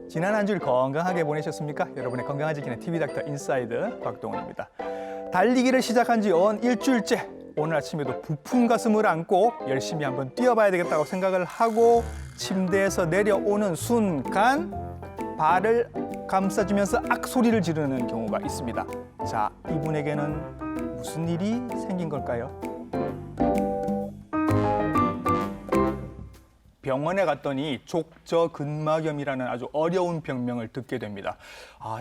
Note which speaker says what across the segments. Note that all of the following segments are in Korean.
Speaker 1: 지난 한 주일 건강하게 보내셨습니까? 여러분의 건강을 지키는 TV닥터 인사이드 곽동원입니다. 달리기를 시작한 지 연 일주일째, 오늘 아침에도 부푼 가슴을 안고 열심히 한번 뛰어봐야 되겠다고 생각을 하고 침대에서 내려오는 순간 발을 감싸주면서 악소리를 지르는 경우가 있습니다. 자, 이분에게는 무슨 일이 생긴 걸까요? 병원에 갔더니 족저근막염이라는 아주 어려운 병명을 듣게 됩니다.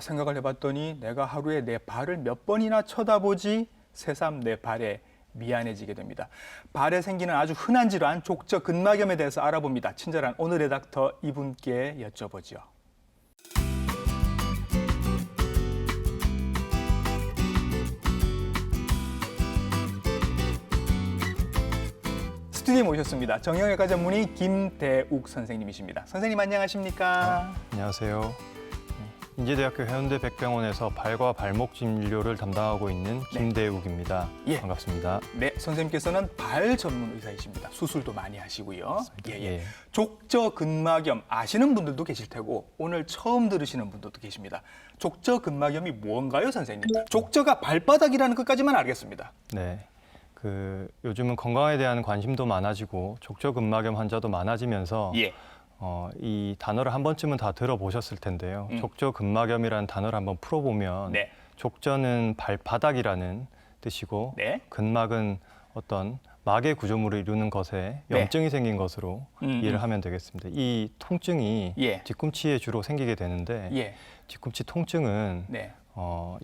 Speaker 1: 생각을 해봤더니 내가 하루에 내 발을 몇 번이나 쳐다보지 새삼 내 발에 미안해지게 됩니다. 발에 생기는 아주 흔한 질환 족저근막염에 대해서 알아봅니다. 친절한 오늘의 닥터 이분께 여쭤보죠. 스튜디오에 모셨습니다. 정형외과 전문의 김대욱 선생님이십니다. 선생님 안녕하십니까?
Speaker 2: 안녕하세요. 인제대학교 해운대 백병원에서 발과 발목 진료를 담당하고 있는 김대욱입니다.
Speaker 1: 예.
Speaker 2: 반갑습니다.
Speaker 1: 네, 선생님께서는 발 전문 의사이십니다. 수술도 많이 하시고요.
Speaker 2: 맞습니다. 예.
Speaker 1: 족저근막염 아시는 분들도 계실 테고 오늘 처음 들으시는 분들도 계십니다. 족저근막염이 뭔가요, 선생님? 족저가 발바닥이라는 것까지만 알겠습니다.
Speaker 2: 네. 요즘은 건강에 대한 관심도 많아지고 족저근막염 환자도 많아지면서
Speaker 1: 예.
Speaker 2: 이 단어를 한 번쯤은 다 들어보셨을 텐데요. 족저근막염이라는 단어를 한번 풀어보면
Speaker 1: 네.
Speaker 2: 족저는 발바닥이라는 뜻이고
Speaker 1: 네.
Speaker 2: 근막은 어떤 막의 구조물을 이루는 것에 염증이 생긴 것으로 이해를 하면 되겠습니다. 이 통증이
Speaker 1: 예.
Speaker 2: 뒤꿈치에 주로 생기게 되는데
Speaker 1: 예.
Speaker 2: 뒤꿈치 통증은
Speaker 1: 네.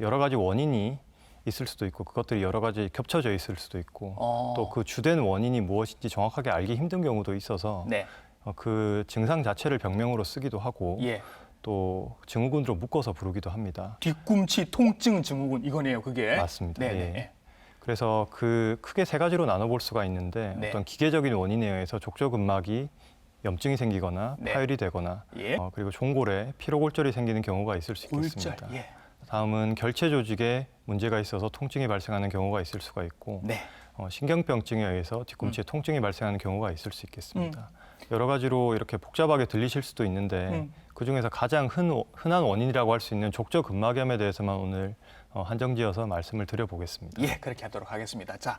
Speaker 2: 여러 가지 원인이 있을 수도 있고 그것들이 여러 가지 겹쳐져 있을 수도 있고 또 그 주된 원인이 무엇인지 정확하게 알기 힘든 경우도 있어서
Speaker 1: 네.
Speaker 2: 그 증상 자체를 병명으로 쓰기도 하고
Speaker 1: 예.
Speaker 2: 또 증후군으로 묶어서 부르기도 합니다.
Speaker 1: 뒤꿈치 통증 증후군 이거네요, 그게.
Speaker 2: 맞습니다.
Speaker 1: 네.
Speaker 2: 예.
Speaker 1: 네.
Speaker 2: 그래서 크게 세 가지로 나눠볼 수가 있는데
Speaker 1: 네.
Speaker 2: 어떤 기계적인 원인에 의해서 족저근막이 염증이 생기거나
Speaker 1: 네.
Speaker 2: 파열이 되거나
Speaker 1: 예.
Speaker 2: 그리고 종골에 피로골절이 생기는 경우가 있을 수
Speaker 1: 골절.
Speaker 2: 있겠습니다.
Speaker 1: 예.
Speaker 2: 다음은 결체 조직에 문제가 있어서 통증이 발생하는 경우가 있을 수가 있고
Speaker 1: 네.
Speaker 2: 신경병증에 의해서 뒤꿈치에 통증이 발생하는 경우가 있을 수 있겠습니다. 여러 가지로 이렇게 복잡하게 들리실 수도 있는데 그중에서 가장 흔한 원인이라고 할 수 있는 족저근막염에 대해서만 오늘 한정지어서 말씀을 드려보겠습니다.
Speaker 1: 예, 그렇게 하도록 하겠습니다. 자,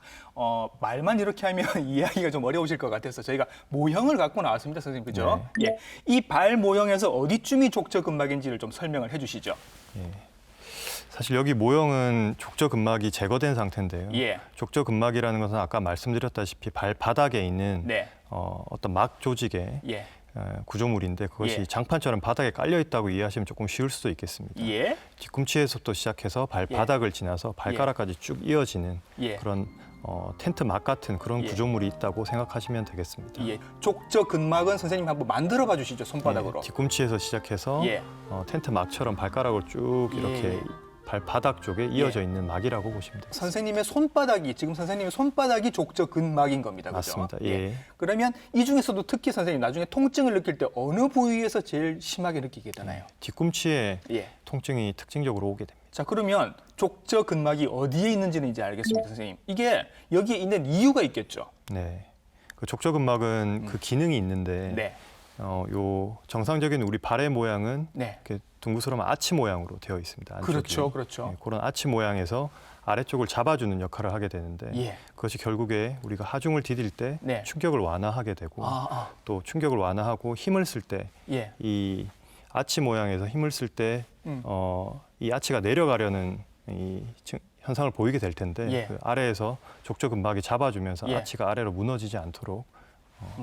Speaker 1: 말만 이렇게 하면 이해하기가 좀 어려우실 것 같아서 저희가 모형을 갖고 나왔습니다, 선생님, 그죠?
Speaker 2: 네.
Speaker 1: 예, 이 발 모형에서 어디쯤이 족저근막인지를 좀 설명을 해주시죠.
Speaker 2: 예. 사실 여기 모형은 족저근막이 제거된 상태인데요.
Speaker 1: 예.
Speaker 2: 족저근막이라는 것은 아까 말씀드렸다시피 발바닥에 있는
Speaker 1: 네.
Speaker 2: 어떤 막 조직의
Speaker 1: 예.
Speaker 2: 구조물인데 그것이
Speaker 1: 예.
Speaker 2: 장판처럼 바닥에 깔려 있다고 이해하시면 조금 쉬울 수도 있겠습니다.
Speaker 1: 예.
Speaker 2: 뒤꿈치에서부터 시작해서 발바닥을 지나서 발가락까지 쭉 이어지는
Speaker 1: 예.
Speaker 2: 그런 텐트 막 같은 그런
Speaker 1: 예.
Speaker 2: 구조물이 있다고 생각하시면 되겠습니다.
Speaker 1: 예. 족저근막은 선생님 한번 만들어 봐 주시죠, 손바닥으로.
Speaker 2: 예, 뒤꿈치에서 시작해서
Speaker 1: 예.
Speaker 2: 텐트 막처럼 발가락을 쭉 이렇게
Speaker 1: 예.
Speaker 2: 발바닥 쪽에 이어져 있는 막이라고 보시면 됩니다.
Speaker 1: 선생님의 손바닥이 지금 선생님의 손바닥이 족저근막인 겁니다, 그죠?
Speaker 2: 맞습니다. 예.
Speaker 1: 그러면 이 중에서도 특히 선생님 나중에 통증을 느낄 때 어느 부위에서 제일 심하게 느끼게 되나요?
Speaker 2: 뒤꿈치에
Speaker 1: 예.
Speaker 2: 통증이 특징적으로 오게 됩니다.
Speaker 1: 자, 그러면 족저근막이 어디에 있는지는 이제 알겠습니다, 선생님. 이게 여기에 있는 이유가 있겠죠?
Speaker 2: 네. 그 족저근막은 그 기능이 있는데
Speaker 1: 네.
Speaker 2: 요 정상적인 우리 발의 모양은
Speaker 1: 네.
Speaker 2: 이렇게 둥그스러운 아치 모양으로 되어 있습니다. 안쪽이.
Speaker 1: 그렇죠, 그렇죠.
Speaker 2: 네, 그런 아치 모양에서 아래쪽을 잡아주는 역할을 하게 되는데
Speaker 1: 예.
Speaker 2: 그것이 결국에 우리가 하중을 디딜 때
Speaker 1: 네.
Speaker 2: 충격을 완화하게 되고 또 충격을 완화하고 힘을 쓸 때
Speaker 1: 예.
Speaker 2: 이 아치 모양에서 힘을 쓸 때 이 아치가 내려가려는 이 현상을 보이게 될 텐데
Speaker 1: 예.
Speaker 2: 그 아래에서 족저근막이 잡아주면서
Speaker 1: 예.
Speaker 2: 아치가 아래로 무너지지 않도록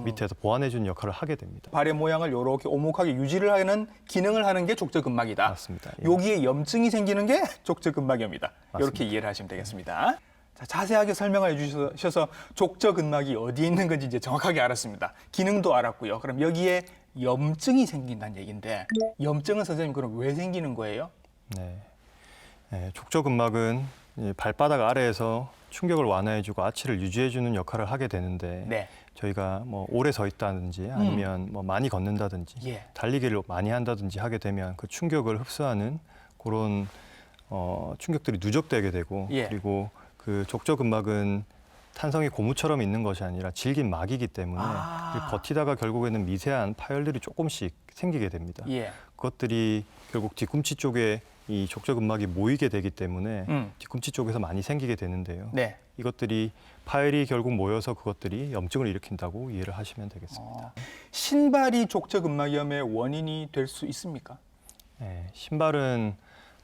Speaker 2: 밑에서 보완해주는 역할을 하게 됩니다.
Speaker 1: 발의 모양을 이렇게 오목하게 유지를 하는 기능을 하는 게 족저근막이다.
Speaker 2: 맞습니다. 예.
Speaker 1: 여기에 염증이 생기는 게 족저근막염이다.
Speaker 2: 맞습니다.
Speaker 1: 이렇게 이해를 하시면 되겠습니다. 자, 자세하게 설명해 주셔서 족저근막이 어디에 있는 건지 이제 정확하게 알았습니다. 기능도 알았고요. 그럼 여기에 염증이 생긴다는 얘기인데 염증은 선생님 그럼 왜 생기는 거예요?
Speaker 2: 네. 네, 족저근막은 이 발바닥 아래에서 충격을 완화해주고 아치를 유지해주는 역할을 하게 되는데
Speaker 1: 네.
Speaker 2: 저희가 뭐 오래 서 있다든지 아니면 뭐 많이 걷는다든지
Speaker 1: 예.
Speaker 2: 달리기를 많이 한다든지 하게 되면 그 충격을 흡수하는 그런 충격들이 누적되게 되고
Speaker 1: 예.
Speaker 2: 그리고 그 족저근막은 탄성이 고무처럼 있는 것이 아니라 질긴 막이기 때문에 버티다가 결국에는 미세한 파열들이 조금씩 생기게 됩니다.
Speaker 1: 예.
Speaker 2: 그것들이 결국 뒤꿈치 쪽에 이 족저근막이 모이게 되기 때문에 뒤꿈치 쪽에서 많이 생기게 되는데요.
Speaker 1: 네.
Speaker 2: 이것들이 파열이 결국 모여서 그것들이 염증을 일으킨다고 이해를 하시면 되겠습니다.
Speaker 1: 신발이 족저근막염의 원인이 될 수 있습니까?
Speaker 2: 네, 신발은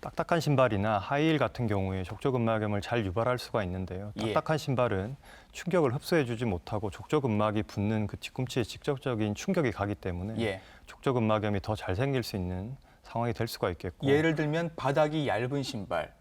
Speaker 2: 딱딱한 신발이나 하이힐 같은 경우에 족저근막염을 잘 유발할 수가 있는데요.
Speaker 1: 예.
Speaker 2: 딱딱한 신발은 충격을 흡수해주지 못하고 족저근막이 붙는 그 뒤꿈치에 직접적인 충격이 가기 때문에
Speaker 1: 예.
Speaker 2: 족저근막염이 더 잘 생길 수 있는 상황이 될 수가 있겠고.
Speaker 1: 예를 들면 바닥이 얇은 신발,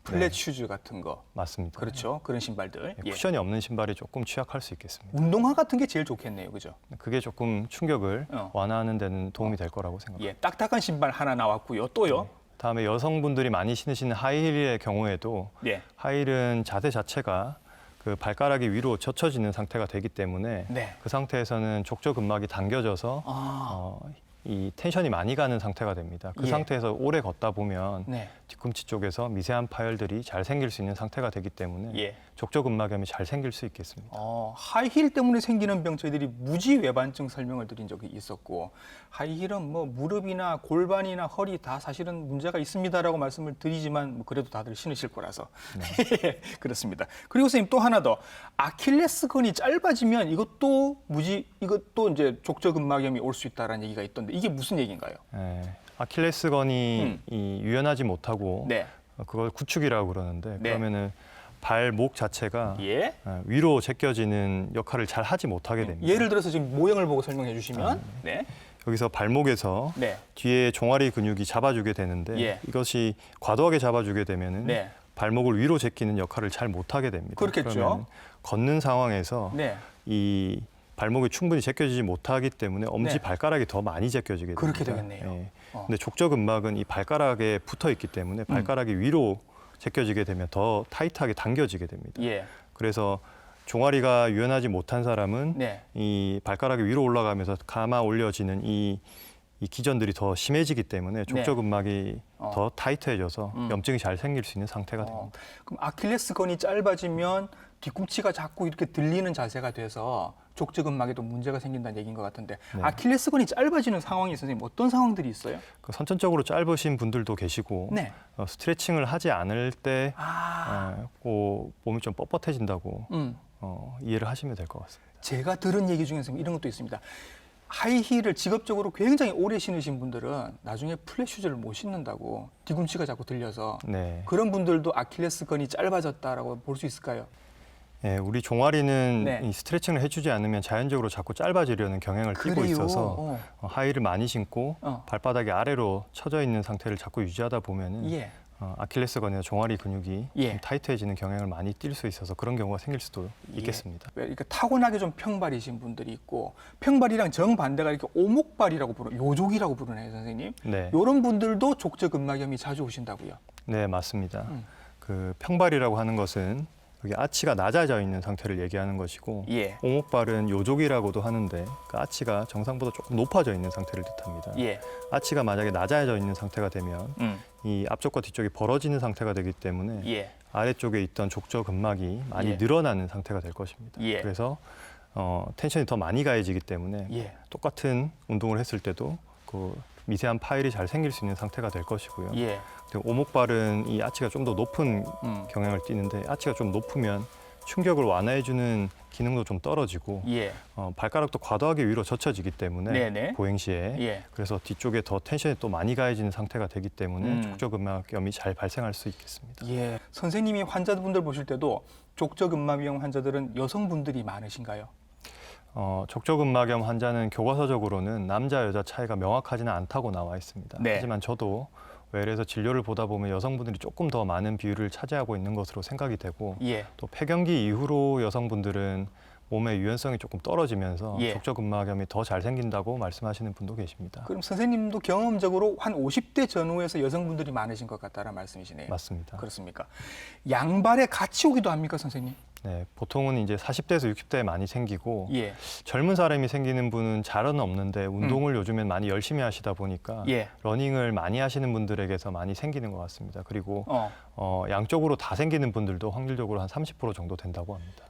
Speaker 1: 플랫
Speaker 2: 네.
Speaker 1: 슈즈 같은 거.
Speaker 2: 맞습니다.
Speaker 1: 그렇죠. 그런 신발들. 예.
Speaker 2: 쿠션이 없는 신발이 조금 취약할 수 있겠습니다.
Speaker 1: 운동화 같은 게 제일 좋겠네요. 그죠?
Speaker 2: 그게 조금 충격을 완화하는 데는 도움이 될 거라고 생각합니다.
Speaker 1: 예. 딱딱한 신발 하나 나왔고요. 또요.
Speaker 2: 다음에 여성분들이 많이 신으시는 하이힐의 경우에도
Speaker 1: 예.
Speaker 2: 하이힐은 자세 자체가 그 발가락이 위로 젖혀지는 상태가 되기 때문에
Speaker 1: 네.
Speaker 2: 그 상태에서는 족저근막이 당겨져서 이 텐션이 많이 가는 상태가 됩니다. 그
Speaker 1: 예.
Speaker 2: 상태에서 오래 걷다 보면
Speaker 1: 네.
Speaker 2: 뒤꿈치 쪽에서 미세한 파열들이 잘 생길 수 있는 상태가 되기 때문에
Speaker 1: 예.
Speaker 2: 족저근막염이 잘 생길 수 있겠습니다.
Speaker 1: 하이힐 때문에 생기는 병 저희들이 무지외반증 설명을 드린 적이 있었고 하이힐은 뭐 무릎이나 골반이나 허리 다 사실은 문제가 있습니다라고 말씀을 드리지만 뭐 그래도 다들 신으실 거라서 그렇습니다. 그리고 선생님 또 하나 더 아킬레스건이 짧아지면 이것도 이제 족저근막염이 올 수 있다라는 얘기가 있던데 이게 무슨 얘기인가요?
Speaker 2: 아킬레스건이 이 유연하지 못하고
Speaker 1: 네.
Speaker 2: 그걸 구축이라고 그러는데
Speaker 1: 네.
Speaker 2: 그러면은 발목 자체가
Speaker 1: 예.
Speaker 2: 위로 제껴지는 역할을 잘 하지 못하게 됩니다.
Speaker 1: 예를 들어서 지금 모형을 보고 설명해 주시면 네.
Speaker 2: 여기서 발목에서
Speaker 1: 네.
Speaker 2: 뒤에 종아리 근육이 잡아주게 되는데
Speaker 1: 예.
Speaker 2: 이것이 과도하게 잡아주게 되면은
Speaker 1: 네.
Speaker 2: 발목을 위로 제끼는 역할을 잘 못하게 됩니다.
Speaker 1: 그렇겠죠.
Speaker 2: 그러면 걷는 상황에서
Speaker 1: 네.
Speaker 2: 이 발목이 충분히 제껴지지 못하기 때문에 엄지
Speaker 1: 네.
Speaker 2: 발가락이 더 많이 제껴지게 됩니다.
Speaker 1: 그렇게 되겠네요.
Speaker 2: 예. 근데 족저근막은 이 발가락에 붙어 있기 때문에 발가락이 위로 제껴지게 되면 더 타이트하게 당겨지게 됩니다.
Speaker 1: 예.
Speaker 2: 그래서 종아리가 유연하지 못한 사람은
Speaker 1: 네.
Speaker 2: 이 발가락이 위로 올라가면서 감아 올려지는 이 기전들이 더 심해지기 때문에 족저근막이 더 타이트해져서 염증이 잘 생길 수 있는 상태가 됩니다.
Speaker 1: 그럼 아킬레스건이 짧아지면 뒤꿈치가 자꾸 이렇게 들리는 자세가 돼서 족저근막에도 문제가 생긴다는 얘기인 것 같은데
Speaker 2: 네.
Speaker 1: 아킬레스건이 짧아지는 상황이 선생님 어떤 상황들이 있어요?
Speaker 2: 그 선천적으로 짧으신 분들도 계시고
Speaker 1: 네.
Speaker 2: 스트레칭을 하지 않을 때 몸이 좀 뻣뻣해진다고 이해를 하시면 될 것 같습니다.
Speaker 1: 제가 들은 얘기 중에서 이런 것도 있습니다. 하이힐을 직업적으로 굉장히 오래 신으신 분들은 나중에 플랫 슈즈를 못 신는다고 뒤꿈치가 자꾸 들려서
Speaker 2: 네.
Speaker 1: 그런 분들도 아킬레스건이 짧아졌다라고 볼 수 있을까요?
Speaker 2: 네, 우리 종아리는
Speaker 1: 네.
Speaker 2: 이 스트레칭을 해주지 않으면 자연적으로 자꾸 짧아지려는 경향을 띠고
Speaker 1: 그래요?
Speaker 2: 있어서 하이힐을 많이 신고 발바닥이 아래로 처져 있는 상태를 자꾸 유지하다 보면은
Speaker 1: 예.
Speaker 2: 아킬레스건이나 종아리 근육이
Speaker 1: 예.
Speaker 2: 좀 타이트해지는 경향을 많이 띌 수 있어서 그런 경우가 생길 수도 있겠습니다.
Speaker 1: 이렇게 타고나게 좀 평발이신 분들이 있고 평발이랑 정반대가 이렇게 오목발이라고 요족이라고 부르네요, 선생님.
Speaker 2: 네.
Speaker 1: 이런 분들도 족저근막염이 자주 오신다고요?
Speaker 2: 네, 맞습니다. 그 평발이라고 하는 것은 여기 아치가 낮아져 있는 상태를 얘기하는 것이고
Speaker 1: 예.
Speaker 2: 오목발은 요족이라고도 하는데 그 아치가 정상보다 조금 높아져 있는 상태를 뜻합니다.
Speaker 1: 예.
Speaker 2: 아치가 만약에 낮아져 있는 상태가 되면 이 앞쪽과 뒤쪽이 벌어지는 상태가 되기 때문에
Speaker 1: 예.
Speaker 2: 아래쪽에 있던 족저근막이 많이
Speaker 1: 예.
Speaker 2: 늘어나는 상태가 될 것입니다.
Speaker 1: 예.
Speaker 2: 그래서 텐션이 더 많이 가해지기 때문에
Speaker 1: 예.
Speaker 2: 똑같은 운동을 했을 때도 그 미세한 파열이 잘 생길 수 있는 상태가 될 것이고요.
Speaker 1: 예.
Speaker 2: 그리고 오목발은 이 아치가 좀 더 높은 경향을 띠는데 아치가 좀 높으면 충격을 완화해주는 기능도 좀 떨어지고
Speaker 1: 예.
Speaker 2: 발가락도 과도하게 위로 젖혀지기 때문에
Speaker 1: 네네.
Speaker 2: 보행 시에
Speaker 1: 예.
Speaker 2: 그래서 뒤쪽에 더 텐션이 또 많이 가해지는 상태가 되기 때문에
Speaker 1: 음.
Speaker 2: 족저근막염이 잘 발생할 수 있겠습니다.
Speaker 1: 예. 선생님이 환자분들 보실 때도 족저근막염 환자들은 여성분들이 많으신가요?
Speaker 2: 족저근막염 환자는 교과서적으로는 남자 여자 차이가 명확하지는 않다고 나와 있습니다.
Speaker 1: 네.
Speaker 2: 하지만 저도 외래에서 진료를 보다 보면 여성분들이 조금 더 많은 비율을 차지하고 있는 것으로 생각이 되고
Speaker 1: 예.
Speaker 2: 또 폐경기 이후로 여성분들은 몸의 유연성이 조금 떨어지면서
Speaker 1: 예.
Speaker 2: 족저근막염이 더 잘 생긴다고 말씀하시는 분도 계십니다.
Speaker 1: 그럼 선생님도 경험적으로 한 50대 전후에서 여성분들이 많으신 것 같다는 말씀이시네요.
Speaker 2: 맞습니다.
Speaker 1: 그렇습니까? 양발에 같이 오기도 합니까, 선생님?
Speaker 2: 네, 보통은 이제 40대에서 60대에 많이 생기고
Speaker 1: 예.
Speaker 2: 젊은 사람이 생기는 분은 잘은 없는데 운동을 요즘엔 많이 열심히 하시다 보니까
Speaker 1: 예.
Speaker 2: 러닝을 많이 하시는 분들에게서 많이 생기는 것 같습니다. 그리고 양쪽으로 다 생기는 분들도 확률적으로 한 30% 정도 된다고 합니다.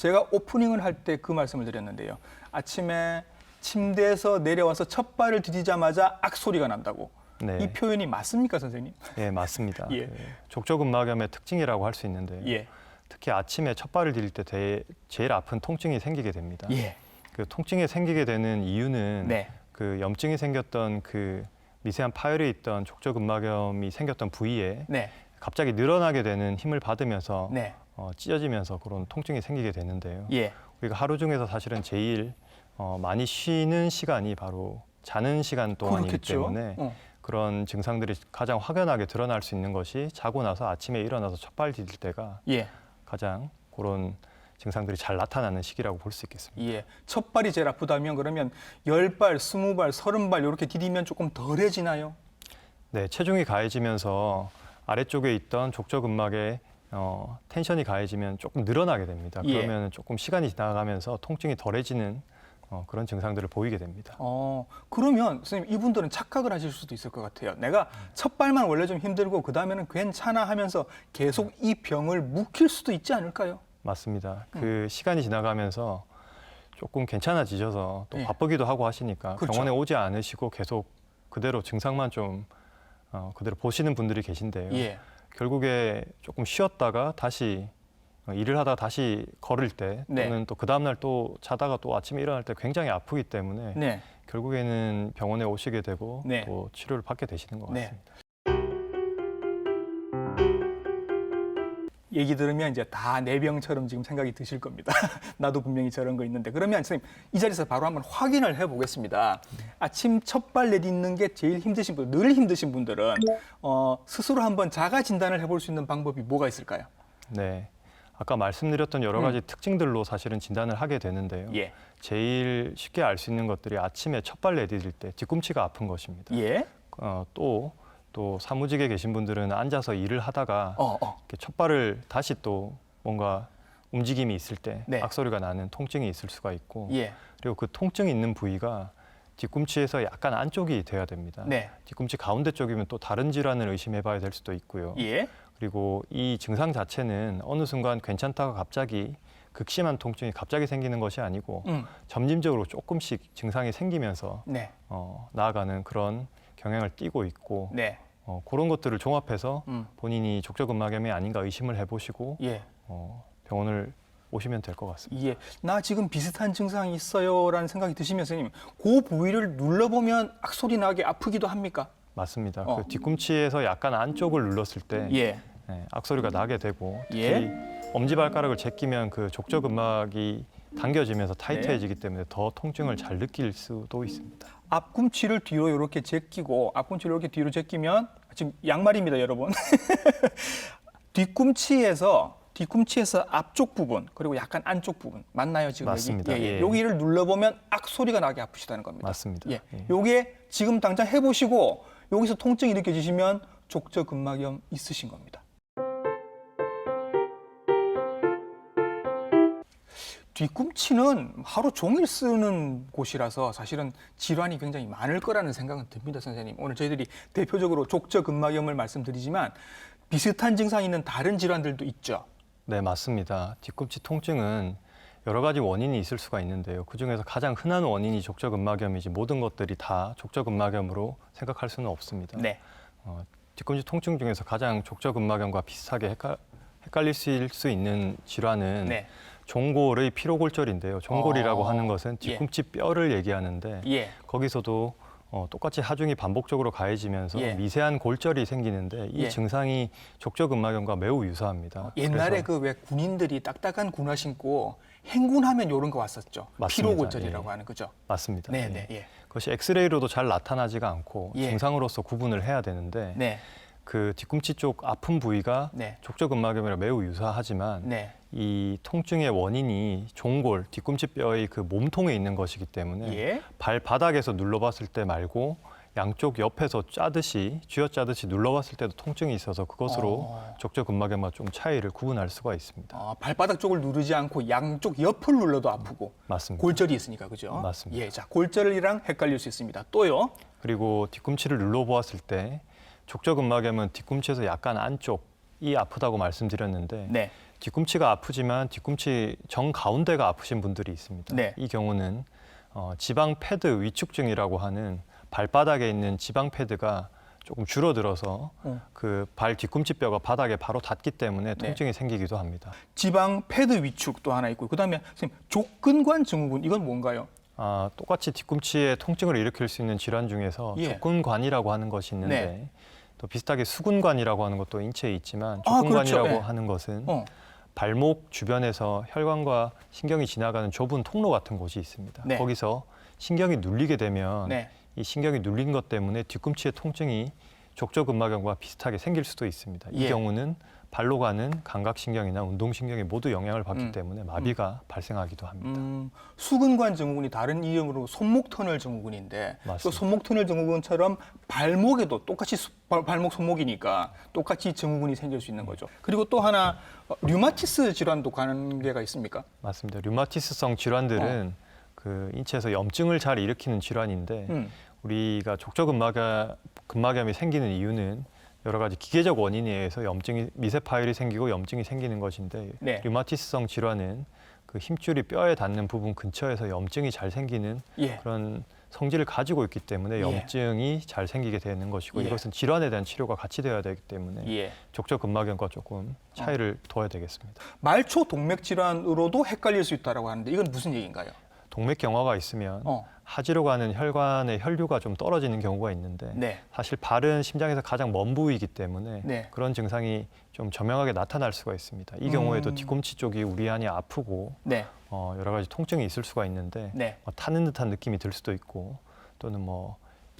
Speaker 1: 제가 오프닝을 할 때 그 말씀을 드렸는데요. 아침에 침대에서 내려와서 첫 발을 디디자마자 악소리가 난다고.
Speaker 2: 네.
Speaker 1: 이 표현이 맞습니까, 선생님?
Speaker 2: 예, 맞습니다.
Speaker 1: 예.
Speaker 2: 그 족저근막염의 특징이라고 할 수 있는데요.
Speaker 1: 예.
Speaker 2: 특히 아침에 첫 발을 디딜 때 제일 아픈 통증이 생기게 됩니다.
Speaker 1: 예.
Speaker 2: 그 통증이 생기게 되는 이유는
Speaker 1: 네.
Speaker 2: 그 염증이 생겼던 그 미세한 파열이 있던 족저근막염이 생겼던 부위에
Speaker 1: 네.
Speaker 2: 갑자기 늘어나게 되는 힘을 받으면서
Speaker 1: 네.
Speaker 2: 찢어지면서 그런 통증이 생기게 되는데요.
Speaker 1: 예.
Speaker 2: 우리가 하루 중에서 사실은 제일 많이 쉬는 시간이 바로 자는 시간 동안이기
Speaker 1: 그렇겠죠.
Speaker 2: 때문에 그런 증상들이 가장 확연하게 드러날 수 있는 것이 자고 나서 아침에 일어나서 첫 발 디딜 때가
Speaker 1: 예.
Speaker 2: 가장 그런 증상들이 잘 나타나는 시기라고 볼 수 있겠습니다.
Speaker 1: 예. 첫 발이 제일 아프다면 그러면 10발, 20발, 30발 이렇게 디디면 조금 덜해지나요?
Speaker 2: 네, 체중이 가해지면서 아래쪽에 있던 족저근막에 텐션이 가해지면 조금 늘어나게 됩니다.
Speaker 1: 예.
Speaker 2: 그러면 조금 시간이 지나가면서 통증이 덜해지는 그런 증상들을 보이게 됩니다.
Speaker 1: 그러면 선생님 이분들은 착각을 하실 수도 있을 것 같아요. 내가 첫 발만 원래 좀 힘들고 그 다음에는 괜찮아 하면서 계속 이 병을 묵힐 수도 있지 않을까요?
Speaker 2: 맞습니다. 그 시간이 지나가면서 조금 괜찮아지셔서 또
Speaker 1: 예.
Speaker 2: 바쁘기도 하고 하시니까
Speaker 1: 그렇죠.
Speaker 2: 병원에 오지 않으시고 계속 그대로 증상만 좀 그대로 보시는 분들이 계신데요.
Speaker 1: 예.
Speaker 2: 결국에 조금 쉬었다가 다시 일을 하다가 다시 걸을 때
Speaker 1: 네.
Speaker 2: 또는 또 그 다음날 또 자다가 또 아침에 일어날 때 굉장히 아프기 때문에
Speaker 1: 네.
Speaker 2: 결국에는 병원에 오시게 되고
Speaker 1: 네.
Speaker 2: 또 치료를 받게 되시는 것
Speaker 1: 네.
Speaker 2: 같습니다.
Speaker 1: 얘기 들으면 이제 다 내 병처럼 지금 생각이 드실 겁니다. 나도 분명히 저런 거 있는데. 그러면 선생님 이 자리에서 바로 한번 확인을 해보겠습니다. 아침 첫 발 내딛는 게 제일 힘드신 분, 늘 힘드신 분들은 스스로 한번 자가 진단을 해볼 수 있는 방법이 뭐가 있을까요?
Speaker 2: 네. 아까 말씀드렸던 여러 가지 특징들로 사실은 진단을 하게 되는데요.
Speaker 1: 예.
Speaker 2: 제일 쉽게 알 수 있는 것들이 아침에 첫 발 내디딜 때 뒤꿈치가 아픈 것입니다.
Speaker 1: 예.
Speaker 2: 또 사무직에 계신 분들은 앉아서 일을 하다가 이렇게 첫 발을 다시 또 뭔가 움직임이 있을 때
Speaker 1: 네.
Speaker 2: 악소리가 나는 통증이 있을 수가 있고
Speaker 1: 예.
Speaker 2: 그리고 그 통증이 있는 부위가 뒤꿈치에서 약간 안쪽이 돼야 됩니다.
Speaker 1: 네.
Speaker 2: 뒤꿈치 가운데 쪽이면 또 다른 질환을 의심해 봐야 될 수도 있고요.
Speaker 1: 예.
Speaker 2: 그리고 이 증상 자체는 어느 순간 괜찮다가 갑자기 극심한 통증이 갑자기 생기는 것이 아니고 점진적으로 조금씩 증상이 생기면서
Speaker 1: 네.
Speaker 2: 나아가는 그런 경향을 띠고 있고
Speaker 1: 네.
Speaker 2: 그런 것들을 종합해서 본인이 족저근막염이 아닌가 의심을 해보시고
Speaker 1: 예.
Speaker 2: 병원을 오시면 될 것 같습니다.
Speaker 1: 예. 나 지금 비슷한 증상이 있어요라는 생각이 드시면 선생님, 그 부위를 눌러보면 악소리 나게 아프기도 합니까?
Speaker 2: 맞습니다. 그 뒤꿈치에서 약간 안쪽을 눌렀을 때
Speaker 1: 예.
Speaker 2: 악소리가 나게 되고 특히
Speaker 1: 예.
Speaker 2: 엄지발가락을 제끼면 그 족저근막이 당겨지면서 타이트해지기 때문에 더 통증을 잘 느낄 수도 있습니다.
Speaker 1: 앞꿈치를 뒤로 이렇게 제끼고 앞꿈치를 이렇게 뒤로 제끼면 지금 양말입니다, 여러분. 뒤꿈치에서 앞쪽 부분 그리고 약간 안쪽 부분 맞나요, 지금?
Speaker 2: 맞습니다.
Speaker 1: 여기?
Speaker 2: 예.
Speaker 1: 여기를 눌러보면 악소리가 나게 아프시다는 겁니다.
Speaker 2: 맞습니다.
Speaker 1: 예.
Speaker 2: 예.
Speaker 1: 요게 지금 당장 해보시고 여기서 통증이 느껴지시면 족저근막염 있으신 겁니다. 뒤꿈치는 하루 종일 쓰는 곳이라서 사실은 질환이 굉장히 많을 거라는 생각은 듭니다, 선생님. 오늘 저희들이 대표적으로 족저근막염을 말씀드리지만 비슷한 증상이 있는 다른 질환들도 있죠.
Speaker 2: 네, 맞습니다. 뒤꿈치 통증은 여러 가지 원인이 있을 수가 있는데요. 그중에서 가장 흔한 원인이 족저근막염이지 모든 것들이 다 족저근막염으로 생각할 수는 없습니다.
Speaker 1: 네.
Speaker 2: 뒤꿈치 통증 중에서 가장 족저근막염과 비슷하게 헷갈릴 수 있는 질환은
Speaker 1: 네.
Speaker 2: 종골의 피로골절인데요. 종골이라고 하는 것은 뒤꿈치 뼈를 얘기하는데
Speaker 1: 예.
Speaker 2: 거기서도 똑같이 하중이 반복적으로 가해지면서
Speaker 1: 예.
Speaker 2: 미세한 골절이 생기는데 이
Speaker 1: 예.
Speaker 2: 증상이 족저근막염과 매우 유사합니다.
Speaker 1: 옛날에
Speaker 2: 그래서
Speaker 1: 그 왜 군인들이 딱딱한 군화 신고 행군하면 이런 거 왔었죠.
Speaker 2: 맞습니다.
Speaker 1: 피로골절이라고
Speaker 2: 예.
Speaker 1: 하는 거죠.
Speaker 2: 맞습니다.
Speaker 1: 네,
Speaker 2: 예.
Speaker 1: 네, 예.
Speaker 2: 그것이 엑스레이로도 잘 나타나지가 않고
Speaker 1: 예.
Speaker 2: 증상으로서 구분을 해야 되는데
Speaker 1: 네.
Speaker 2: 그 뒤꿈치 쪽 아픈 부위가
Speaker 1: 네.
Speaker 2: 족저근막염이랑 매우 유사하지만
Speaker 1: 네.
Speaker 2: 이 통증의 원인이 종골, 뒤꿈치 뼈의 그 몸통에 있는 것이기 때문에
Speaker 1: 예.
Speaker 2: 발바닥에서 눌러봤을 때 말고 양쪽 옆에서 쥐어짜듯이 눌러봤을 때도 통증이 있어서 그것으로 족저근막염과 좀 차이를 구분할 수가 있습니다.
Speaker 1: 발바닥 쪽을 누르지 않고 양쪽 옆을 눌러도 아프고
Speaker 2: 맞습니다.
Speaker 1: 골절이 있으니까 그죠?
Speaker 2: 맞습니다.
Speaker 1: 예, 자 골절이랑 헷갈릴 수 있습니다. 또요.
Speaker 2: 그리고 뒤꿈치를 눌러보았을 때 족저근막염은 뒤꿈치에서 약간 안쪽이 아프다고 말씀드렸는데
Speaker 1: 네.
Speaker 2: 뒤꿈치가 아프지만 뒤꿈치 정 가운데가 아프신 분들이 있습니다.
Speaker 1: 네.
Speaker 2: 이 경우는 지방 패드 위축증이라고 하는 발바닥에 있는 지방 패드가 조금 줄어들어서 그 발 뒤꿈치 뼈가 바닥에 바로 닿기 때문에 통증이 생기기도 합니다.
Speaker 1: 지방 패드 위축 또 하나 있고 그다음에 선생님 족근관 증후군 이건 뭔가요?
Speaker 2: 똑같이 뒤꿈치에 통증을 일으킬 수 있는 질환 중에서
Speaker 1: 예.
Speaker 2: 족근관이라고 하는 것이 있는데
Speaker 1: 네.
Speaker 2: 또 비슷하게 수근관이라고 하는 것도 인체에 있지만
Speaker 1: 그렇죠.
Speaker 2: 족근관이라고
Speaker 1: 예.
Speaker 2: 하는 것은
Speaker 1: 어.
Speaker 2: 발목 주변에서 혈관과 신경이 지나가는 좁은 통로 같은 곳이 있습니다.
Speaker 1: 네.
Speaker 2: 거기서 신경이 눌리게 되면
Speaker 1: 네.
Speaker 2: 이 신경이 눌린 것 때문에 뒤꿈치의 통증이 족저근막염과 비슷하게 생길 수도 있습니다. 이
Speaker 1: 예.
Speaker 2: 경우는 발로 가는 감각신경이나 운동신경이 모두 영향을 받기 때문에 마비가 발생하기도 합니다.
Speaker 1: 수근관 증후군이 다른 이름으로 손목 터널 증후군인데 그
Speaker 2: 맞습니다.
Speaker 1: 손목 터널 증후군처럼 발목에도 똑같이 발목 손목이니까 똑같이 증후군이 생길 수 있는 거죠. 그리고 또 하나 류마티스 질환도 관계가 있습니까?
Speaker 2: 맞습니다. 류마티스성 질환들은 그 인체에서 염증을 잘 일으키는 질환인데 우리가 족저근막염이 생기는 이유는 여러 가지 기계적 원인에 의해서 염증이 미세 파열이 생기고 염증이 생기는 것인데
Speaker 1: 네.
Speaker 2: 류마티스성 질환은 그 힘줄이 뼈에 닿는 부분 근처에서 염증이 잘 생기는
Speaker 1: 예.
Speaker 2: 그런 성질을 가지고 있기 때문에 염증이 잘 생기게 되는 것이고
Speaker 1: 예.
Speaker 2: 이것은 질환에 대한 치료가 같이 되어야 되기 때문에
Speaker 1: 예.
Speaker 2: 족저근막염과 조금 차이를 둬야 되겠습니다.
Speaker 1: 말초 동맥 질환으로도 헷갈릴 수 있다라고 하는데 이건 무슨 얘기인가요?
Speaker 2: 동맥경화가 있으면
Speaker 1: 어.
Speaker 2: 하지로 가는 혈관의 혈류가 좀 떨어지는 경우가 있는데
Speaker 1: 네.
Speaker 2: 사실 발은 심장에서 가장 먼 부위이기 때문에
Speaker 1: 네.
Speaker 2: 그런 증상이 좀 점명하게 나타날 수가 있습니다. 이 경우에도 뒤꿈치 쪽이 우리한이 아프고
Speaker 1: 네.
Speaker 2: 여러 가지 통증이 있을 수가 있는데
Speaker 1: 네.
Speaker 2: 타는 듯한 느낌이 들 수도 있고 또는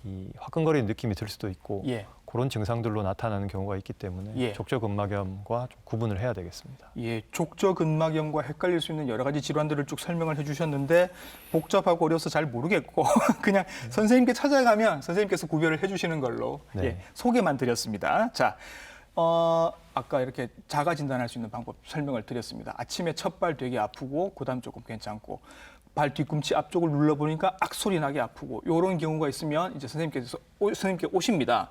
Speaker 2: 이 화끈거리는 느낌이 들 수도 있고
Speaker 1: 예.
Speaker 2: 그런 증상들로 나타나는 경우가 있기 때문에
Speaker 1: 예.
Speaker 2: 족저근막염과 좀 구분을 해야 되겠습니다.
Speaker 1: 예, 족저근막염과 헷갈릴 수 있는 여러 가지 질환들을 쭉 설명을 해주셨는데 복잡하고 어려서 잘 모르겠고 그냥 선생님께 찾아가면 선생님께서 구별을 해주시는 걸로
Speaker 2: 네.
Speaker 1: 예, 소개만 드렸습니다. 자, 아까 이렇게 자가 진단할 수 있는 방법 설명을 드렸습니다. 아침에 첫발 되게 아프고 그다음 조금 괜찮고 발 뒤꿈치 앞쪽을 눌러보니까 악소리 나게 아프고 이런 경우가 있으면 이제 선생님께 오십니다.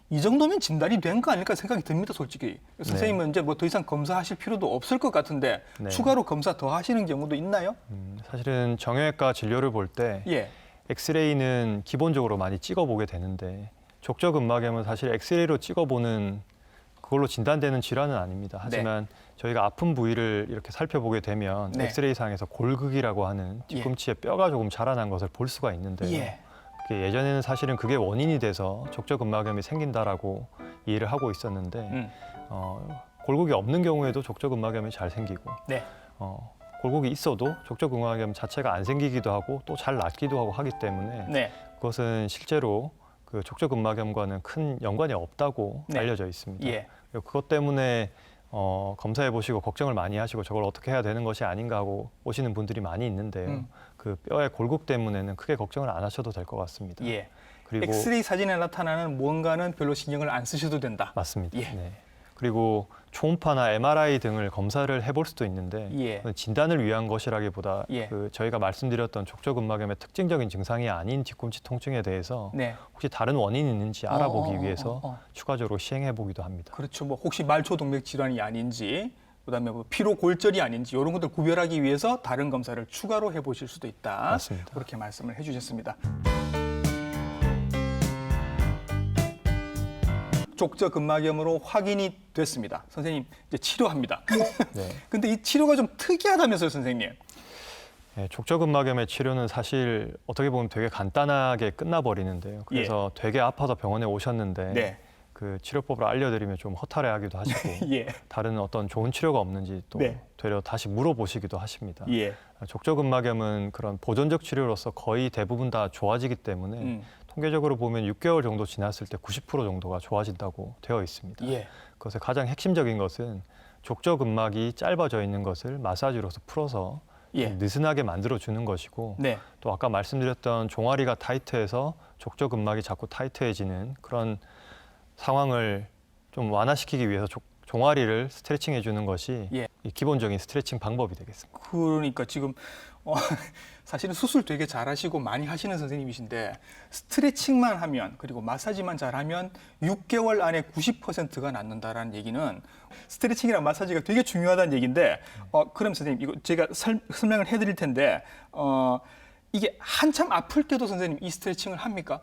Speaker 1: 이 정도면 진단이 된 거 아닐까 생각이 듭니다, 솔직히. 선생님은 이제 뭐 더 이상 검사하실 필요도 없을 것 같은데
Speaker 2: 네.
Speaker 1: 추가로 검사 더 하시는 경우도 있나요?
Speaker 2: 사실은 정형외과 진료를 볼 때
Speaker 1: 예,
Speaker 2: 엑스레이는 기본적으로 많이 찍어보게 되는데 족저근막염은 사실 엑스레이로 찍어보는 그걸로 진단되는 질환은 아닙니다. 하지만 저희가 아픈 부위를 이렇게 살펴보게 되면
Speaker 1: 네.
Speaker 2: 엑스레이상에서 골극이라고 하는 뒤꿈치에 뼈가 조금 자라난 것을 볼 수가 있는데요.
Speaker 1: 예,
Speaker 2: 예전에는 사실은 그게 원인이 돼서 족저근막염이 생긴다라고 이해를 하고 있었는데 골극이 없는 경우에도 족저근막염이 잘 생기고
Speaker 1: 네,
Speaker 2: 골극이 있어도 족저근막염 자체가 안 생기기도 하고 또 잘 낫기도 하고 하기 때문에
Speaker 1: 네,
Speaker 2: 그것은 실제로 그 족저근막염과는 큰 연관이 없다고
Speaker 1: 네.
Speaker 2: 알려져 있습니다.
Speaker 1: 예,
Speaker 2: 그것 때문에 검사해 보시고 걱정을 많이 하시고 저걸 어떻게 해야 되는 것이 아닌가 하고 오시는 분들이 많이 있는데요. 그 뼈의 골극 때문에는 크게 걱정을 안 하셔도 될 것 같습니다.
Speaker 1: 예.
Speaker 2: 그리고
Speaker 1: 엑스레이 사진에 나타나는 뭔가는 별로 신경을 안 쓰셔도 된다.
Speaker 2: 맞습니다.
Speaker 1: 예.
Speaker 2: 네. 그리고 초음파나 MRI 등을 검사를 해볼 수도 있는데
Speaker 1: 예.
Speaker 2: 진단을 위한 것이라기보다
Speaker 1: 예.
Speaker 2: 그 저희가 말씀드렸던 족저근막염의 특징적인 증상이 아닌 뒤꿈치 통증에 대해서
Speaker 1: 네.
Speaker 2: 혹시 다른 원인이 있는지 알아보기 위해서
Speaker 1: 어.
Speaker 2: 추가적으로 시행해 보기도 합니다.
Speaker 1: 그렇죠. 뭐 혹시 말초동맥 질환이 아닌지, 그다음에 뭐 피로 골절이 아닌지 이런 것들 구별하기 위해서 다른 검사를 추가로 해보실 수도 있다.
Speaker 2: 맞습니다.
Speaker 1: 그렇게 말씀을 해주셨습니다. 족저근막염으로 확인이 됐습니다. 선생님 이제 치료합니다.
Speaker 2: 네.
Speaker 1: 근데 이 치료가 좀 특이하다면서요, 선생님?
Speaker 2: 네, 족저근막염의 치료는 사실 어떻게 보면 되게 간단하게 끝나버리는데요. 그래서 되게 아파서 병원에 오셨는데
Speaker 1: 네.
Speaker 2: 그 치료법을 알려드리면 좀 허탈해하기도 하시고
Speaker 1: 예.
Speaker 2: 다른 어떤 좋은 치료가 없는지 또
Speaker 1: 네.
Speaker 2: 되려 다시 물어보시기도 하십니다.
Speaker 1: 예.
Speaker 2: 족저근막염은 그런 보존적 치료로서 거의 대부분 다 좋아지기 때문에 통계적으로 보면 6개월 정도 지났을 때 90% 정도가 좋아진다고 되어 있습니다.
Speaker 1: 예.
Speaker 2: 그것의 가장 핵심적인 것은 족저근막이 짧아져 있는 것을 마사지로서 풀어서
Speaker 1: 예.
Speaker 2: 느슨하게 만들어주는 것이고
Speaker 1: 네.
Speaker 2: 또 아까 말씀드렸던 종아리가 타이트해서 족저근막이 자꾸 타이트해지는 그런 상황을 좀 완화시키기 위해서 종아리를 스트레칭해 주는 것이
Speaker 1: 예.
Speaker 2: 이 기본적인 스트레칭 방법이 되겠습니다.
Speaker 1: 그러니까 지금 사실은 수술 되게 잘하시고 많이 하시는 선생님이신데 스트레칭만 하면 그리고 마사지만 잘하면 6개월 안에 90%가 낫는다라는 얘기는 스트레칭이랑 마사지가 되게 중요하다는 얘기인데 그럼 선생님 이거 제가 설명을 해드릴 텐데 이게 한참 아플 때도 선생님 이 스트레칭을 합니까?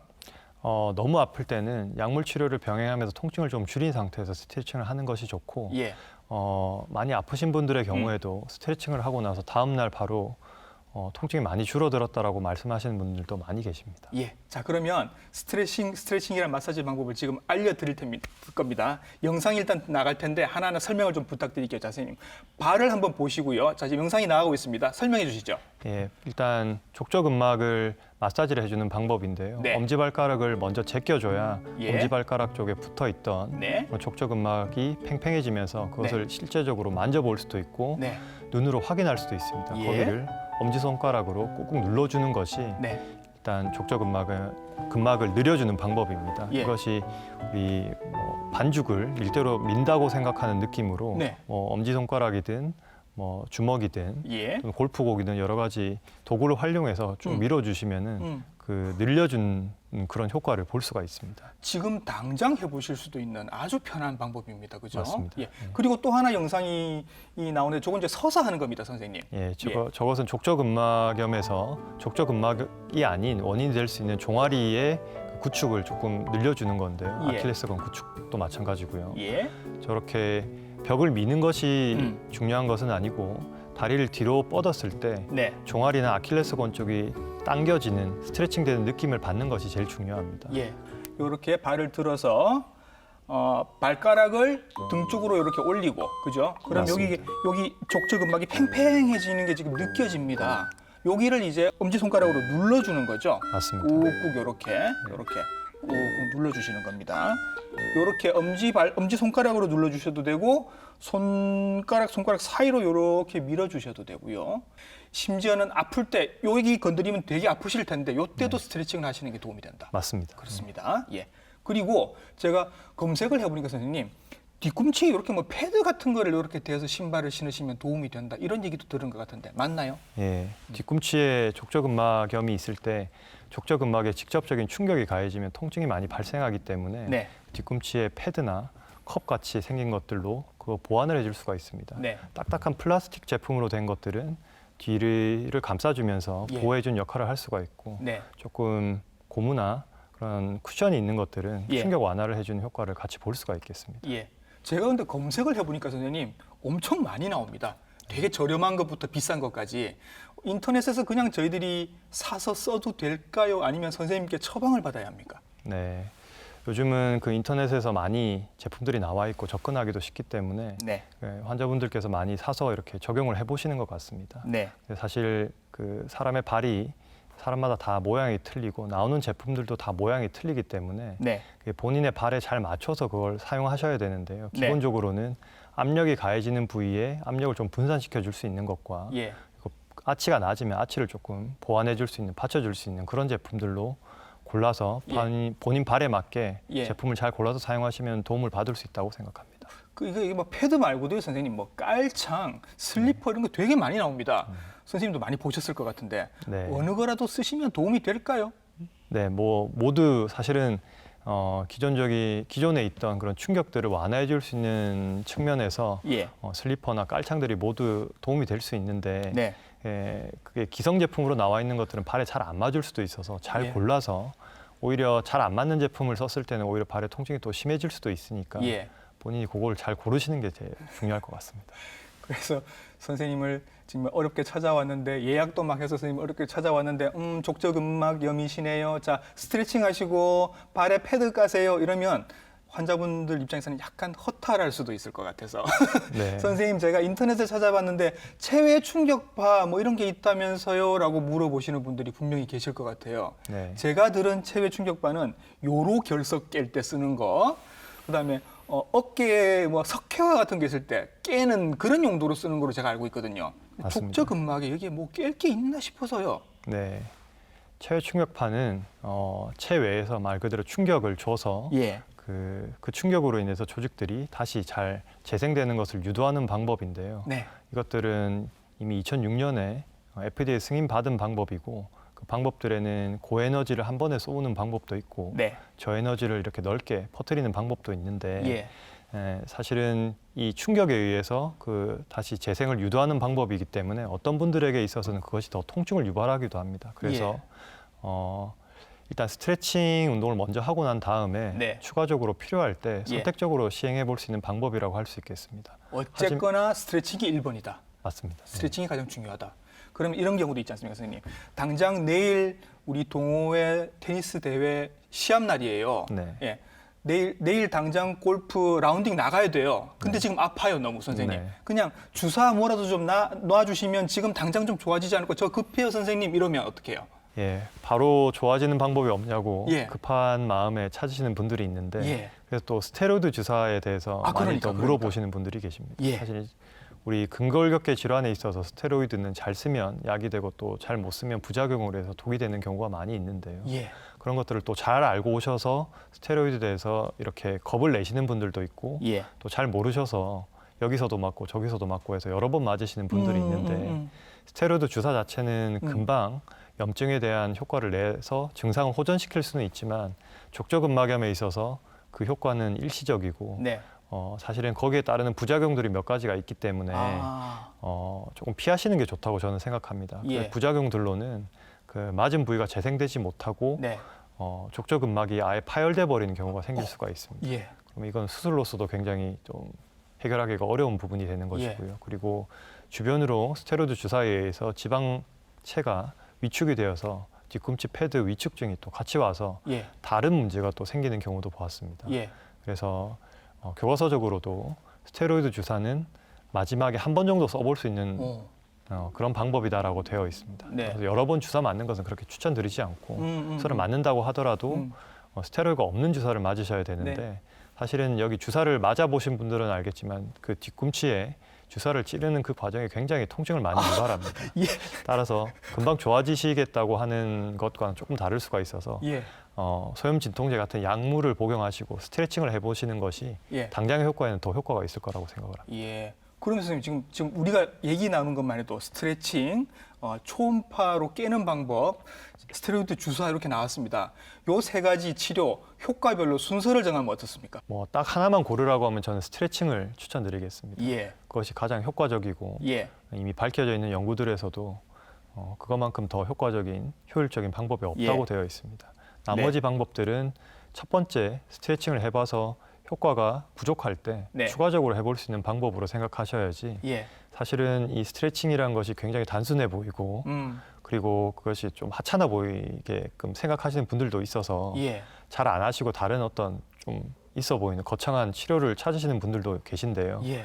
Speaker 2: 너무 아플 때는 약물 치료를 병행하면서 통증을 좀 줄인 상태에서 스트레칭을 하는 것이 좋고
Speaker 1: 예.
Speaker 2: 많이 아프신 분들의 경우에도 스트레칭을 하고 나서 다음 날 바로 통증이 많이 줄어들었다라고 말씀하시는 분들도 많이 계십니다.
Speaker 1: 예. 자, 그러면 스트레칭이란 마사지 방법을 지금 알려드릴 겁니다. 영상이 일단 나갈 텐데 하나하나 설명을 좀 부탁드릴게요. 자, 선생님. 발을 한번 보시고요. 자, 지금 영상이 나가고 있습니다. 설명해 주시죠.
Speaker 2: 예, 일단 족저근막을 마사지를 해주는 방법인데요.
Speaker 1: 네.
Speaker 2: 엄지발가락을 먼저 제껴줘야
Speaker 1: 예.
Speaker 2: 엄지발가락 쪽에 붙어있던
Speaker 1: 네.
Speaker 2: 족저근막이 팽팽해지면서 그것을 실제적으로 만져볼 수도 있고
Speaker 1: 네.
Speaker 2: 눈으로 확인할 수도 있습니다.
Speaker 1: 예.
Speaker 2: 거기를 엄지손가락으로 꾹꾹 눌러주는 것이
Speaker 1: 네.
Speaker 2: 일단 근막을 늘려주는 방법입니다.
Speaker 1: 예.
Speaker 2: 이것이 우리 반죽을 일대로 민다고 생각하는 느낌으로
Speaker 1: 네.
Speaker 2: 엄지손가락이든 주먹이든
Speaker 1: 예.
Speaker 2: 또는 골프공이든 여러 가지 도구를 활용해서 좀 밀어주시면은 그 늘려준 그런 효과를 볼 수가 있습니다.
Speaker 1: 지금 당장 해보실 수도 있는 아주 편한 방법입니다. 그죠?
Speaker 2: 맞습니다.
Speaker 1: 예. 그리고 또 하나 영상이 나오는데 저건 이제 서서 하는 겁니다, 선생님.
Speaker 2: 예, 저것은 족저근막염에서 족저근막이 아닌 원인이 될 수 있는 종아리의 구축을 조금 늘려주는 건데요.
Speaker 1: 예.
Speaker 2: 아킬레스건 구축도 마찬가지고요.
Speaker 1: 예.
Speaker 2: 저렇게 벽을 미는 것이 중요한 것은 아니고 다리를 뒤로 뻗었을 때
Speaker 1: 네.
Speaker 2: 종아리나 아킬레스건 쪽이 당겨지는 스트레칭되는 느낌을 받는 것이 제일 중요합니다.
Speaker 1: 예. 이렇게 발을 들어서 발가락을 등 쪽으로 이렇게 올리고, 그죠? 그럼 여기 족저근막이 팽팽해지는 게 지금 느껴집니다. 여기를 이제 엄지손가락으로 눌러주는 거죠.
Speaker 2: 맞습니다.
Speaker 1: 꾹꾹 이렇게 꾹꾹 눌러주시는 겁니다. 이렇게 엄지손가락으로 눌러주셔도 되고 손가락 사이로 이렇게 밀어주셔도 되고요. 심지어는 아플 때 여기 건드리면 되게 아프실 텐데 이때도 스트레칭을 하시는 게 도움이 된다.
Speaker 2: 맞습니다.
Speaker 1: 그렇습니다. 예. 그리고 제가 검색을 해보니까 선생님 뒤꿈치에 이렇게 패드 같은 거를 이렇게 대서 신발을 신으시면 도움이 된다 이런 얘기도 들은 것 같은데 맞나요?
Speaker 2: 예, 뒤꿈치에 족저근막염이 있을 때 족저근막에 직접적인 충격이 가해지면 통증이 많이 발생하기 때문에
Speaker 1: 네.
Speaker 2: 뒤꿈치에 패드나 컵 같이 생긴 것들로 그거 보완을 해줄 수가 있습니다.
Speaker 1: 네.
Speaker 2: 딱딱한 플라스틱 제품으로 된 것들은 뒤를 감싸주면서
Speaker 1: 예.
Speaker 2: 보호해준 역할을 할 수가 있고
Speaker 1: 네.
Speaker 2: 조금 고무나 그런 쿠션이 있는 것들은
Speaker 1: 예.
Speaker 2: 충격 완화를 해주는 효과를 같이 볼 수가 있겠습니다.
Speaker 1: 예. 제가 근데 검색을 해보니까 선생님 엄청 많이 나옵니다. 되게 저렴한 것부터 비싼 것까지 인터넷에서 그냥 저희들이 사서 써도 될까요? 아니면 선생님께 처방을 받아야 합니까?
Speaker 2: 네, 요즘은 그 인터넷에서 많이 제품들이 나와 있고 접근하기도 쉽기 때문에
Speaker 1: 네.
Speaker 2: 환자분들께서 많이 사서 이렇게 적용을 해보시는 것 같습니다.
Speaker 1: 네.
Speaker 2: 사실 그 사람의 발이 사람마다 다 모양이 틀리고 나오는 제품들도 다 모양이 틀리기 때문에
Speaker 1: 네.
Speaker 2: 본인의 발에 잘 맞춰서 그걸 사용하셔야 되는데요.
Speaker 1: 네.
Speaker 2: 기본적으로는 압력이 가해지는 부위에 압력을 좀 분산시켜 줄 수 있는 것과
Speaker 1: 예.
Speaker 2: 아치가 낮으면 아치를 조금 보완해 줄 수 있는, 받쳐줄 수 있는 그런 제품들로 골라서 본인 발에 맞게
Speaker 1: 예.
Speaker 2: 제품을 잘 골라서 사용하시면 도움을 받을 수 있다고 생각합니다.
Speaker 1: 이게 패드 말고도 선생님 깔창, 슬리퍼 이런 거 되게 많이 나옵니다. 선생님도 많이 보셨을 것 같은데
Speaker 2: 네.
Speaker 1: 어느 거라도 쓰시면 도움이 될까요?
Speaker 2: 네, 모두 사실은 기존에 있던 그런 충격들을 완화해 줄 수 있는 측면에서
Speaker 1: 예.
Speaker 2: 슬리퍼나 깔창들이 모두 도움이 될 수 있는데
Speaker 1: 네.
Speaker 2: 그게 기성 제품으로 나와 있는 것들은 발에 잘 안 맞을 수도 있어서 잘
Speaker 1: 예.
Speaker 2: 골라서 오히려 잘 안 맞는 제품을 썼을 때는 오히려 발의 통증이 또 심해질 수도 있으니까
Speaker 1: 예.
Speaker 2: 본인이 그걸 잘 고르시는 게 제일 중요할 것 같습니다.
Speaker 1: 그래서 선생님을 정말 어렵게 찾아왔는데 예약도 막 해서 선생님 어렵게 찾아왔는데 족저근막염이시네요. 자, 스트레칭 하시고 발에 패드 까세요. 이러면 환자분들 입장에서는 약간 허탈할 수도 있을 것 같아서
Speaker 2: 네.
Speaker 1: 선생님 제가 인터넷에 찾아봤는데 체외 충격파 이런 게 있다면서요? 라고 물어보시는 분들이 분명히 계실 것 같아요.
Speaker 2: 네.
Speaker 1: 제가 들은 체외 충격파는 요로 결석 깰 때 쓰는 거, 그다음에 어깨에 석회화 같은 게 있을 때 깨는 그런 용도로 쓰는 걸로 제가 알고 있거든요.
Speaker 2: 맞습니다.
Speaker 1: 족저근막에 여기에 깰 게 있나 싶어서요.
Speaker 2: 네. 체외 충격파는 체외에서 말 그대로 충격을 줘서
Speaker 1: 예.
Speaker 2: 그 충격으로 인해서 조직들이 다시 잘 재생되는 것을 유도하는 방법인데요.
Speaker 1: 네.
Speaker 2: 이것들은 이미 2006년에 FDA 승인 받은 방법이고 그 방법들에는 고에너지를 한 번에 쏘는 방법도 있고
Speaker 1: 네.
Speaker 2: 저에너지를 이렇게 넓게 퍼뜨리는 방법도 있는데
Speaker 1: 예.
Speaker 2: 사실은 이 충격에 의해서 그 다시 재생을 유도하는 방법이기 때문에 어떤 분들에게 있어서는 그것이 더 통증을 유발하기도 합니다. 그래서 일단 스트레칭 운동을 먼저 하고 난 다음에
Speaker 1: 네.
Speaker 2: 추가적으로 필요할 때
Speaker 1: 예.
Speaker 2: 선택적으로 시행해 볼 수 있는 방법이라고 할 수 있겠습니다.
Speaker 1: 어쨌거나 스트레칭이 1번이다.
Speaker 2: 맞습니다.
Speaker 1: 스트레칭이 가장 중요하다. 그럼 이런 경우도 있지 않습니까, 선생님? 당장 내일 우리 동호회 테니스 대회 시합 날이에요.
Speaker 2: 네.
Speaker 1: 예. 내일 당장 골프 라운딩 나가야 돼요. 근데 지금 아파요, 너무 선생님.
Speaker 2: 네.
Speaker 1: 그냥 주사 뭐라도 좀 놔주시면 지금 당장 좀 좋아지지 않을까? 저 급해요, 선생님. 이러면 어떡해요?
Speaker 2: 예, 바로 좋아지는 방법이 없냐고
Speaker 1: 예.
Speaker 2: 급한 마음에 찾으시는 분들이 있는데
Speaker 1: 예.
Speaker 2: 그래서 또 스테로이드 주사에 대해서 많이 또 물어보시는 분들이 계십니다.
Speaker 1: 예.
Speaker 2: 사실 우리 근골격계 질환에 있어서 스테로이드는 잘 쓰면 약이 되고 또 잘 못 쓰면 부작용으로 해서 독이 되는 경우가 많이 있는데요.
Speaker 1: 예.
Speaker 2: 그런 것들을 또 잘 알고 오셔서 스테로이드에 대해서 이렇게 겁을 내시는 분들도 있고
Speaker 1: 예.
Speaker 2: 또 잘 모르셔서 여기서도 맞고 저기서도 맞고 해서 여러 번 맞으시는 분들이 있는데 스테로이드 주사 자체는 금방 염증에 대한 효과를 내서 증상을 호전시킬 수는 있지만 족저근막염에 있어서 그 효과는 일시적이고
Speaker 1: 네.
Speaker 2: 사실은 거기에 따르는 부작용들이 몇 가지가 있기 때문에 조금 피하시는 게 좋다고 저는 생각합니다.
Speaker 1: 예.
Speaker 2: 그 부작용들로는 그 맞은 부위가 재생되지 못하고
Speaker 1: 네.
Speaker 2: 족저근막이 아예 파열돼 버리는 경우가 생길 수가 있습니다.
Speaker 1: 예.
Speaker 2: 그럼 이건 수술로서도 굉장히 좀 해결하기가 어려운 부분이 되는 것이고요. 그리고 주변으로 스테로이드 주사에 의해서 지방체가 위축이 되어서 뒤꿈치 패드 위축증이 또 같이 와서
Speaker 1: 예.
Speaker 2: 다른 문제가 또 생기는 경우도 보았습니다.
Speaker 1: 예.
Speaker 2: 그래서 교과서적으로도 스테로이드 주사는 마지막에 한 번 정도 써볼 수 있는 그런 방법이다라고 되어 있습니다.
Speaker 1: 네.
Speaker 2: 그래서 여러 번 주사 맞는 것은 그렇게 추천드리지 않고 서로 맞는다고 하더라도 스테로이드가 없는 주사를 맞으셔야 되는데
Speaker 1: 네.
Speaker 2: 사실은 여기 주사를 맞아보신 분들은 알겠지만 그 뒤꿈치에 주사를 찌르는 그 과정이 굉장히 통증을 많이 유발합니다.
Speaker 1: 예.
Speaker 2: 따라서 금방 좋아지시겠다고 하는 것과는 조금 다를 수가 있어서
Speaker 1: 예.
Speaker 2: 소염 진통제 같은 약물을 복용하시고 스트레칭을 해보시는 것이
Speaker 1: 예.
Speaker 2: 당장의 효과에는 더 효과가 있을 거라고 생각을 합니다.
Speaker 1: 예. 그러면 선생님 지금 우리가 얘기 나눈 것만 해도 스트레칭, 초음파로 깨는 방법, 스테로이드 주사 이렇게 나왔습니다. 요 세 가지 치료 효과별로 순서를 정하면 어떻습니까?
Speaker 2: 뭐 딱 하나만 고르라고 하면 저는 스트레칭을 추천드리겠습니다.
Speaker 1: 예.
Speaker 2: 그것이 가장 효과적이고
Speaker 1: 예.
Speaker 2: 이미 밝혀져 있는 연구들에서도 그것만큼 더 효과적인 효율적인 방법이 없다고
Speaker 1: 예.
Speaker 2: 되어 있습니다. 나머지 방법들은 첫 번째 스트레칭을 해봐서 효과가 부족할 때
Speaker 1: 네.
Speaker 2: 추가적으로 해볼 수 있는 방법으로 생각하셔야지
Speaker 1: 예.
Speaker 2: 사실은 이 스트레칭이라는 것이 굉장히 단순해 보이고 그리고 그것이 좀 하찮아 보이게끔 생각하시는 분들도 있어서
Speaker 1: 예.
Speaker 2: 잘 안 하시고 다른 어떤 좀 있어 보이는 거창한 치료를 찾으시는 분들도 계신데요.
Speaker 1: 예.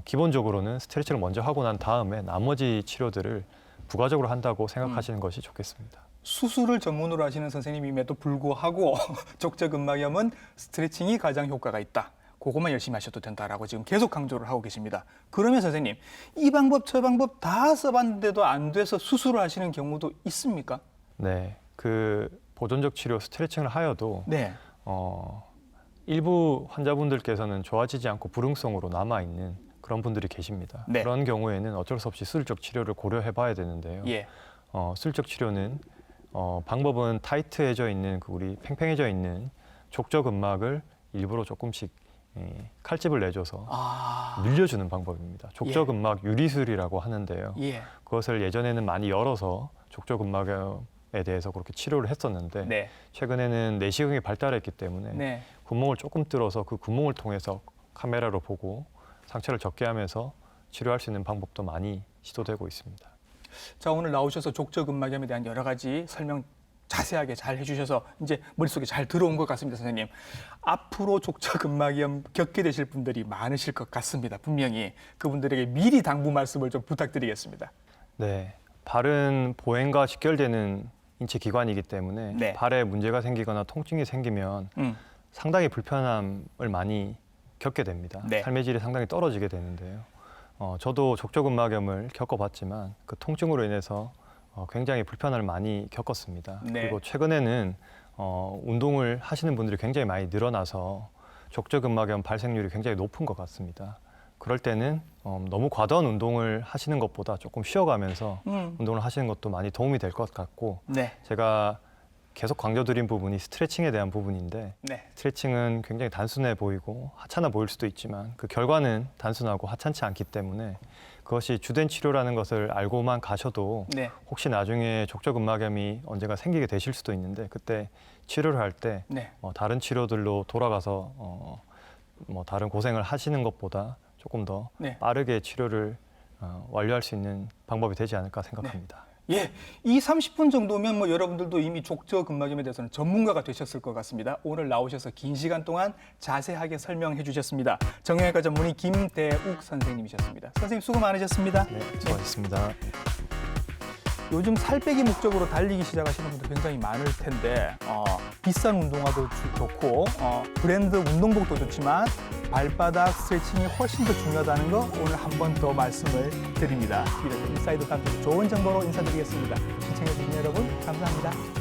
Speaker 2: 기본적으로는 스트레칭을 먼저 하고 난 다음에 나머지 치료들을 부가적으로 한다고 생각하시는 것이 좋겠습니다.
Speaker 1: 수술을 전문으로 하시는 선생님임에도 불구하고 족저근막염은 스트레칭이 가장 효과가 있다. 그것만 열심히 하셔도 된다라고 지금 계속 강조를 하고 계십니다. 그러면 선생님, 이 방법 저 방법 다 써봤는데도 안 돼서 수술을 하시는 경우도 있습니까?
Speaker 2: 네, 그 보존적 치료 스트레칭을 하여도
Speaker 1: 네.
Speaker 2: 일부 환자분들께서는 좋아지지 않고 불응성으로 남아 있는 그런 분들이 계십니다.
Speaker 1: 네.
Speaker 2: 그런 경우에는 어쩔 수 없이 수술적 치료를 고려해봐야 되는데요.
Speaker 1: 예.
Speaker 2: 수술적 치료는 방법은 타이트해져 있는 우리 팽팽해져 있는 족저근막을 일부러 조금씩 칼집을 내줘서 늘려주는 방법입니다. 족저근막 유리술이라고 하는데요.
Speaker 1: 예.
Speaker 2: 그것을 예전에는 많이 열어서 족저근막에 대해서 그렇게 치료를 했었는데
Speaker 1: 네.
Speaker 2: 최근에는 내시경이 발달했기 때문에
Speaker 1: 네.
Speaker 2: 구멍을 조금 뚫어서 그 구멍을 통해서 카메라로 보고 상처를 적게 하면서 치료할 수 있는 방법도 많이 시도되고 있습니다.
Speaker 1: 자, 오늘 나오셔서 족저근막염에 대한 여러 가지 설명 자세하게 잘 해주셔서 이제 머릿속에 잘 들어온 것 같습니다, 선생님. 앞으로 족저근막염 겪게 되실 분들이 많으실 것 같습니다. 분명히 그분들에게 미리 당부 말씀을 좀 부탁드리겠습니다.
Speaker 2: 네, 발은 보행과 직결되는 인체 기관이기 때문에
Speaker 1: 네.
Speaker 2: 발에 문제가 생기거나 통증이 생기면 상당히 불편함을 많이 겪게 됩니다.
Speaker 1: 네.
Speaker 2: 삶의 질이 상당히 떨어지게 되는데요. 저도 족저근막염을 겪어봤지만 그 통증으로 인해서 굉장히 불편함을 많이 겪었습니다.
Speaker 1: 네.
Speaker 2: 그리고 최근에는 운동을 하시는 분들이 굉장히 많이 늘어나서 족저근막염 발생률이 굉장히 높은 것 같습니다. 그럴 때는 너무 과도한 운동을 하시는 것보다 조금 쉬어가면서 운동을 하시는 것도 많이 도움이 될 것 같고
Speaker 1: 네.
Speaker 2: 제가 계속 강조드린 부분이 스트레칭에 대한 부분인데
Speaker 1: 네.
Speaker 2: 스트레칭은 굉장히 단순해 보이고 하찮아 보일 수도 있지만 그 결과는 단순하고 하찮지 않기 때문에 그것이 주된 치료라는 것을 알고만 가셔도
Speaker 1: 네.
Speaker 2: 혹시 나중에 족저근막염이 언젠가 생기게 되실 수도 있는데 그때 치료를 할 때
Speaker 1: 네.
Speaker 2: 다른 치료들로 돌아가서 다른 고생을 하시는 것보다 조금 더
Speaker 1: 네.
Speaker 2: 빠르게 치료를 완료할 수 있는 방법이 되지 않을까 생각합니다.
Speaker 1: 예, 이 30분 정도면 뭐 여러분들도 이미 족저근막염에 대해서는 전문가가 되셨을 것 같습니다. 오늘 나오셔서 긴 시간 동안 자세하게 설명해 주셨습니다. 정형외과 전문의 김대욱 선생님이셨습니다. 선생님 수고 많으셨습니다.
Speaker 2: 네, 수고하셨습니다.
Speaker 1: 요즘 살 빼기 목적으로 달리기 시작하시는 분들 굉장히 많을 텐데 비싼 운동화도 좋고 브랜드 운동복도 좋지만 발바닥 스트레칭이 훨씬 더 중요하다는 거 오늘 한 번 더 말씀을 드립니다. 인사이드 다음에 좋은 정보로 인사드리겠습니다. 시청해주신 여러분 감사합니다.